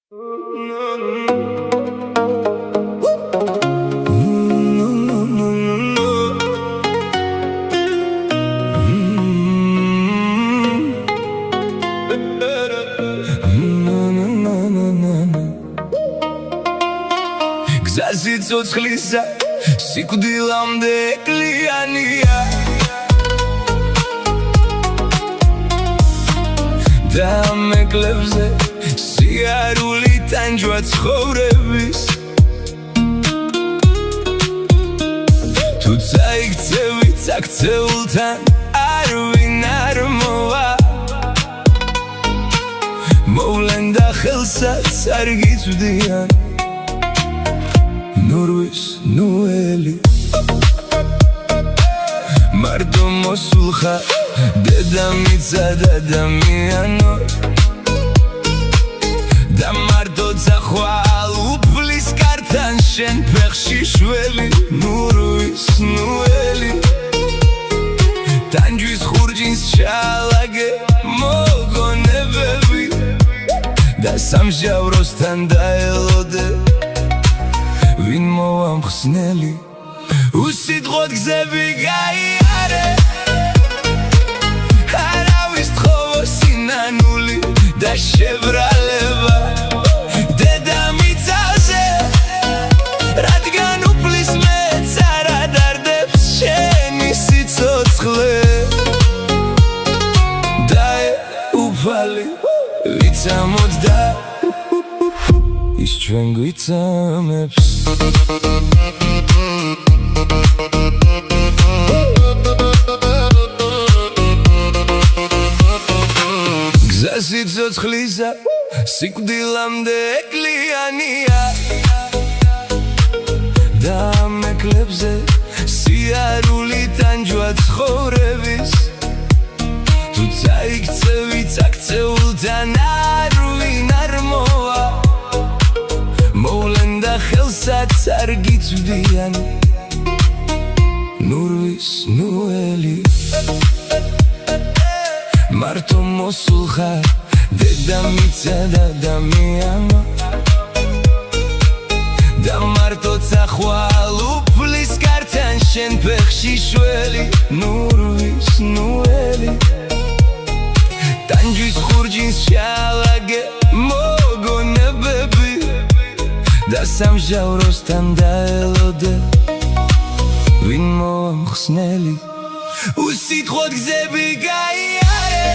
გზაზე ცოცხლისა სიკვდილამდე ეკლიანია და მეკლებზე სიარული ტანჯვა ცხოვრების თუ წაიქცევი წაქცეულთან არვინ არ მოვა მოვლენ და ხელსაც არ გიწვდიან ნურვის ნუელი მარტო მოსულხარ დედამიწად ადამიანო და მარტო წახვალ უფლის კართან შენ ფეხში შველი ნურვის ნუელი ტანჯვის ხურჯინს ჩალაგე მოგონებები და სამჟავროსთან დაელოდე ვინ მოვამხსნელი უსიტყვოდ გზები გაიარე არავის თხოვო სინანული და შებრალება დედამიწაზე რადგან უფლის მეც არ ადარდებს შენი სიცოცხლე დაე უფალი ვიცამოდა ის ჩვენ გვიცამებს გზაზე ცოცხლისა სიკვდილამდე ეკლიანია და მეკლებზე სიარული ტანჯვა ცხოვრების თუ წაიქცევი წაქცეულთან არვინ არ მოვა მოვლენ და ხელსაც არ გიწვდიან ნურვის ნუელი მარტო მოსულხარ დედამიწად ადამიანო და მარტო წახვალ უფლის კართან შენ ფეხში შველი ნურვის ნუელი ტანჯვის ხურჯინს ჩალაგე მოგონებები და სამჟავროსთან დაელოდე ვინ მოვამხსნელი უსიტყვოდ გზები გაიარე